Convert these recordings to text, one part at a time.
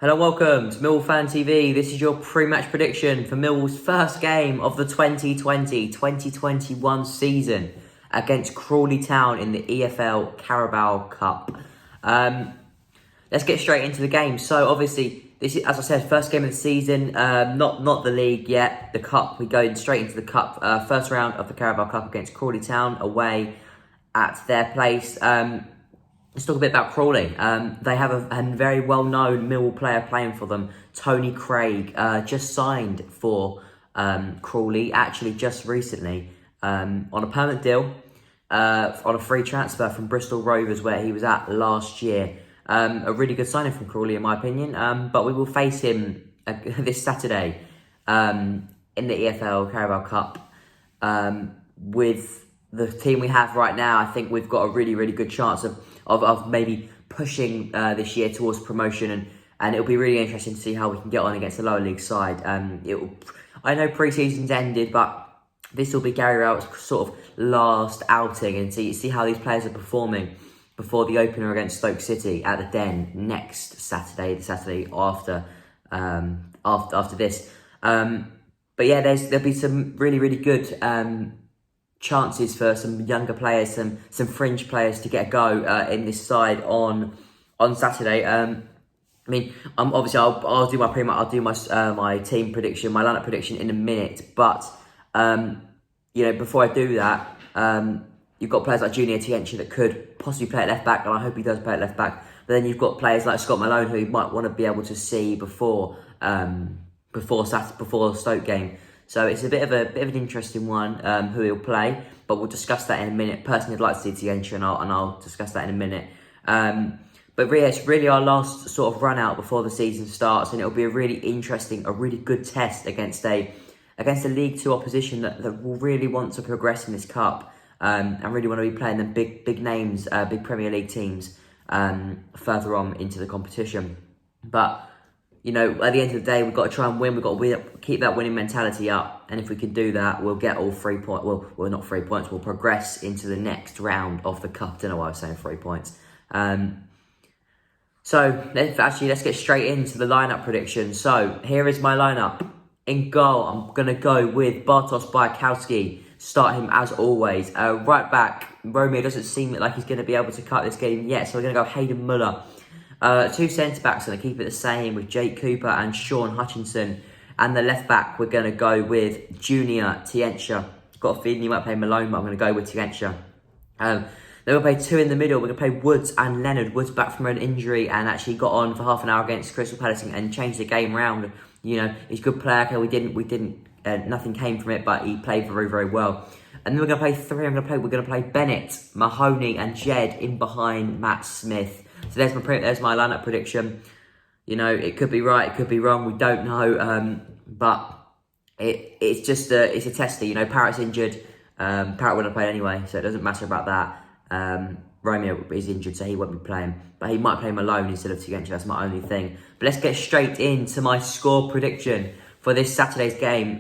Hello, welcome to Millwall Fan TV. This is your pre-match prediction for Millwall's first game of the 2020-2021 season against Crawley Town in the EFL Carabao Cup. Let's get straight into the game. So obviously, this is, as I said, first game of the season. Not the league yet. The cup. We go straight into the cup. First round of the Carabao Cup against Crawley Town away at their place. Let's talk a bit about Crawley. They have a very well-known Millwall player playing for them, Tony Craig, just signed for Crawley, actually just recently, on a permanent deal, on a free transfer from Bristol Rovers, where he was at last year. A really good signing from Crawley, in my opinion, but we will face him this Saturday in the EFL Carabao Cup. With the team we have right now, I think we've got a really good chance of maybe pushing this year towards promotion, and it'll be really interesting to see how we can get on against the lower league side. I know pre-season's ended, but this will be Gary Rowett's sort of last outing, and see how these players are performing before the opener against Stoke City at the Den next Saturday, the Saturday after this. But yeah, there'll be some really good chances for some younger players, some fringe players to get a go in this side on Saturday. Obviously I'll do my I'll do my team prediction, my lineup prediction in a minute. But before I do that, you've got players like Junior Tiencha that could possibly play at left back, and I hope he does play at left back. But then you've got players like Scott Malone, who you might want to be able to see before Stoke game. So it's a bit of an interesting one, who he'll play, but we'll discuss that in a minute. Personally, I'd like to see Tiencha, and I'll discuss that in a minute. But really, it's really our last sort of run out before the season starts, and it'll be a really interesting, a really good test against a League Two opposition that will really want to progress in this cup, and really want to be playing them big names, big Premier League teams further on into the competition. But at the end of the day, we've got to try and win. We've got to keep that winning mentality up. And if we can do that, we'll get all 3 points. Well, not 3 points. We'll progress into the next round of the cup. Don't know why I was saying 3 points. So let's get straight into the lineup prediction. So here is my lineup. In goal, I'm going to go with Bartosz Białkowski. Start him as always. Right back, Romeo doesn't seem like he's going to be able to cut this game yet. So we're going to go Hayden Muller. Two centre-backs, going to keep it the same with Jake Cooper and Sean Hutchinson. And the left-back, we're going to go with Junior Tiencha. Got a feeling you might play Malone, but I'm going to go with Tiencha. Then we'll play two in the middle. We're going to play Woods and Leonard. Woods back from an injury and actually got on for half an hour against Crystal Palace and changed the game round. He's a good player. Okay, we didn't. Nothing came from it, but he played very well. And then we're going to play three. We're going to play Bennett, Mahoney, and Jed in behind Matt Smith. So there's my lineup prediction. It could be right, it could be wrong. We don't know, but it's a tester. Parrott's injured. Parrott would have played anyway, so it doesn't matter about that. Romeo is injured, so he won't be playing, but he might play Malone instead of Tiencha. That's my only thing. But let's get straight into my score prediction for this Saturday's game.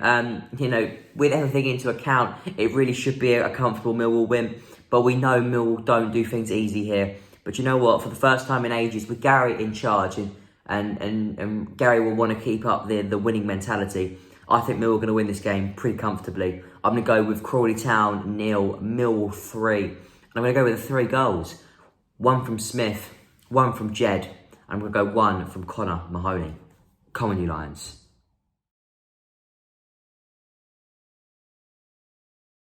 With everything into account, it really should be a comfortable Millwall win. But we know Millwall don't do things easy here. But you know what? For the first time in ages, with Gary in charge, and Gary will want to keep up the winning mentality, I think Millwall are going to win this game pretty comfortably. I'm going to go with Crawley Town 0, Millwall 3. And I'm going to go with the 3 goals. 1 from Smith, 1 from Jed, and I'm going to go 1 from Connor Mahoney. Come on, you Lions.